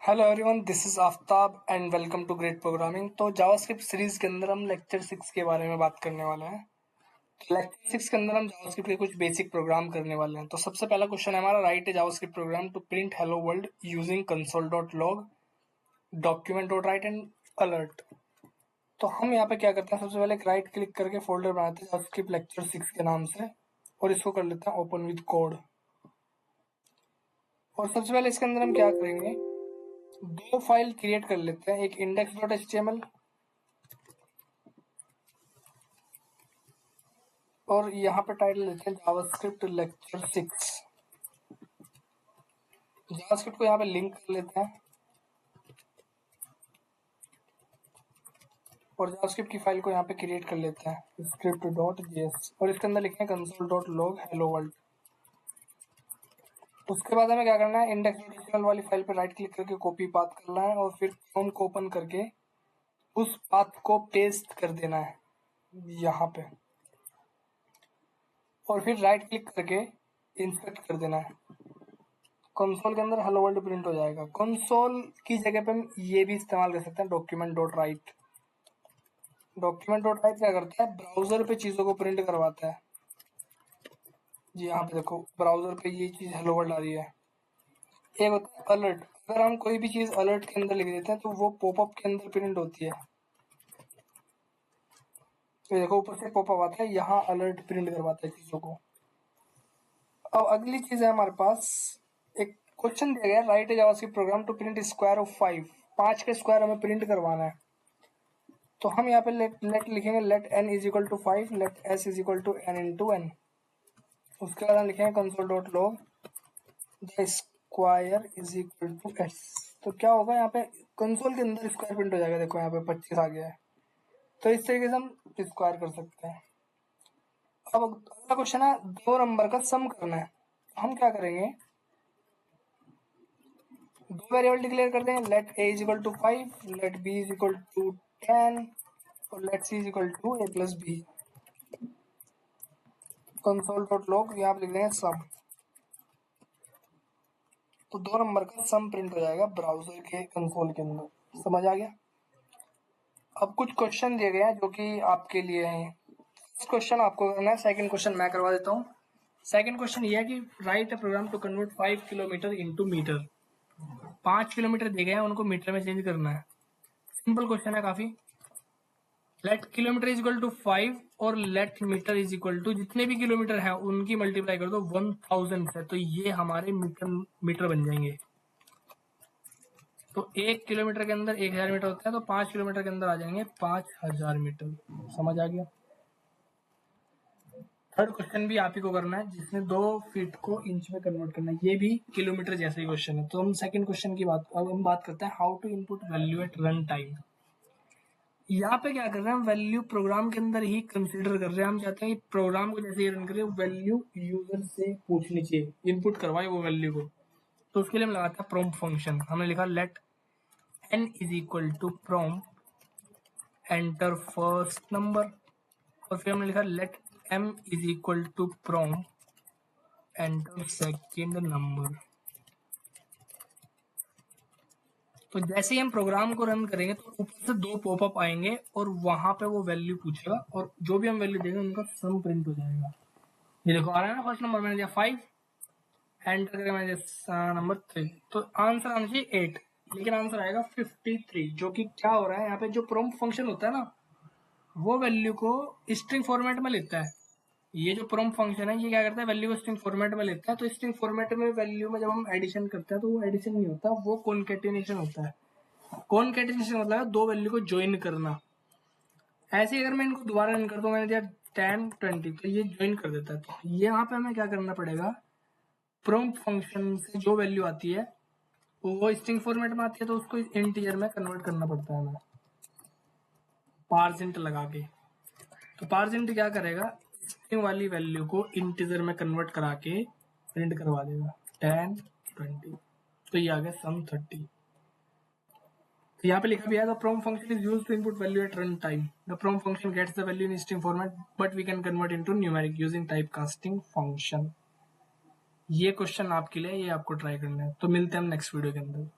Hello everyone, this is Aftab and welcome to great programming. तो JavaScript series के अंदर हम लेक्चर 6 के बारे में बात करने वाले हैं। तो लेक्चर 6 के अंदर हम जावास्क्रिप्ट के कुछ बेसिक प्रोग्राम करने वाले हैं। तो सबसे पहला क्वेश्चन है हमारा, write a JavaScript program to print hello world using console dot log document dot write and alert. तो हम यहाँ पे क्या करते हैं, सबसे पहले एक राइट क्लिक करके फोल्डर बनाते हैं जावास्क्रिप्ट लेक्चर 6 के नाम से, और इसको कर लेते हैं ओपन विद कोड। और सबसे पहले इसके अंदर हम क्या करेंगे, दो फाइल क्रिएट कर लेते हैं, एक इंडेक्स डॉट एचटीएमएल और यहाँ पे टाइटल देते हैं जावास्क्रिप्ट लेक्चर 6। जावास्क्रिप्ट को यहाँ पे लिंक कर लेते हैं और जावास्क्रिप्ट की फाइल को यहाँ पे क्रिएट कर लेते हैं स्क्रिप्ट डॉट जेएस, और इसके अंदर लिखें console dot log hello world. उसके बाद हमें क्या करना है, इंडेक्स डॉट एचटीएमएल वाली फाइल पे राइट क्लिक करके कॉपी पाथ करना है और फिर क्रोम को ओपन करके उस पाथ को पेस्ट कर देना है यहाँ पे, और फिर राइट क्लिक करके इंसर्ट कर देना है। कंसोल के अंदर हेलो वर्ल्ड प्रिंट हो जाएगा। कंसोल की जगह पे हम ये भी इस्तेमाल कर सकते हैं document dot right. Document dot right क्या करता है, ब्राउजर पे चीजों को प्रिंट करवाता है। जी यहाँ पे देखो, ब्राउजर पे ये चीज हेलो वर्ल्ड आ रही है। एक होता है अलर्ट, अगर हम कोई भी चीज अलर्ट के अंदर लिख देते हैं तो वो पॉपअप के अंदर प्रिंट होती है। तो देखो ऊपर से पॉपअप आता है, यहाँ अलर्ट प्रिंट करवाता है चीजों को। अब अगली चीज है हमारे पास, एक क्वेश्चन दिया गया, write a JavaScript program to print square of 5। 5 के स्क्वायर हमें प्रिंट करवाना है। तो हम यहाँ पे लेट लिखेंगे let n is equal to 5, let s is equal to n into n। उसके बाद हम लिखेंगे console dot log the square is equal to s। तो क्या होगा, यहाँ पे कंसोल के अंदर स्क्वायर प्रिंट हो जाएगा। देखो यहाँ पे 25 आ गया है। तो इस तरीके से हम स्क्वायर कर सकते हैं। अब अगला क्वेश्चन है, दो नंबर का सम करना है। हम क्या करेंगे, दो वेरिएबल डिक्लेयर करते हैं, let a is equal to 5, let b is equal to 10 और let c is equal to a plus b। Console dot log यहाँ पे लिख देंगे सम। तो दो नंबर का सम प्रिंट हो जाएगा ब्राउजर के कंसोल के अंदर। समझ आ गया। अब कुछ क्वेश्चन दिए गए हैं जो कि आपके लिए हैं। फर्स्ट क्वेश्चन आपको करना है, सेकंड क्वेश्चन मैं करवा देता हूँ। सेकंड क्वेश्चन ये है कि write a program to convert 5 kilometre into metre. 5 kilometre दिए गए हैं, उनको मीटर में चेंज करना है। सिंपल क्वेश्चन है काफी। Let kilometre is equal to 5 और let metre is equal to, जितने भी किलोमीटर है उनकी मल्टीप्लाई कर दो 1000 से, तो ये हमारे मीटर बन जाएंगे। तो 1 किलोमीटर के अंदर 1000 मीटर होता है, तो 5 किलोमीटर के अंदर आ जाएंगे 5000 मीटर। समझ आ गया। थर्ड क्वेश्चन भी आप ही को करना है, जिसने 2 फीट को इंच में कन्वर्ट करना है। ये भी किलोमीटर जैसा ही क्वेश्चन है। तो हम सेकंड क्वेश्चन की बात, अब हम बात करते हैं how to input value at run time. यहाँ पे क्या कर रहे हैं, हम वैल्यू प्रोग्राम के अंदर ही कंसीडर कर रहे हैं। हम चाहते हैं कि प्रोग्राम को जैसे ही रन करें वैल्यू यूजर से पूछनी चाहिए, इनपुट करवाए वो वैल्यू को। तो उसके लिए हम लगाते हैं प्रॉम्प्ट फंक्शन। हमने लिखा let n is equal to prompt enter first number, और फिर हमने लिखा let m is equal to prompt enter second number. तो जैसे ही हम प्रोग्राम को रन करेंगे तो ऊपर से 2 पॉपअप आएंगे और वहां पे वो वैल्यू पूछेगा, और जो भी हम वैल्यू देंगे उनका सम प्रिंट हो जाएगा। ये देखो आ रहा है ना, फर्स्ट नंबर मैंने दिया 5, एंटर करके मैंने दिया नंबर 3, तो आंसर आना चाहिए 8, लेकिन आंसर आएगा 53। जो कि क्या हो रहा है, यहाँ पे जो प्रॉम्प्ट फंक्शन होता है ना, वो वैल्यू को स्ट्रिंग फॉर्मेट में लेता है। ये जो प्रॉम्प्ट फंक्शन है ये क्या करता है, वैल्यू को स्ट्रिंग फॉर्मेट में लेता है। तो स्ट्रिंग फॉर्मेट में वैल्यू में जब हम एडिशन करते हैं तो वो एडिशन नहीं होता, वो कॉन्केटिनेशन होता है। कॉन्केटिनेशन मतलब है 2 वैल्यू को ज्वाइन करना। ऐसे ही अगर मैं इनको दोबारा रन करता हूँ, मैंने दिया 10 20, तो ये ज्वाइन कर देता है। तो यहाँ पे हमें क्या करना पड़ेगा, प्रॉम्प्ट फंक्शन से जो वैल्यू आती है वो स्ट्रिंग फॉर्मेट में आती है, तो उसको इंटीजर में कन्वर्ट करना पड़ता है हमें पार्सेंट लगा के। तो पार्सेंट क्या करेगा, स्ट्रिंग वाली वैल्यू को इंटीजर में कन्वर्ट करा के प्रिंट करवा देगा 10 20। तो ये आ गया सम 30। तो यहाँ पे लिखा भी है, the prompt function is used to input value at run time. The prompt function gets the value in string format but we can convert into numeric using type casting function. ये क्वेश्चन आपके लिए, ये आपको try करना है। तो मिलते हैं हम नेक्स्ट वीडियो के अंदर।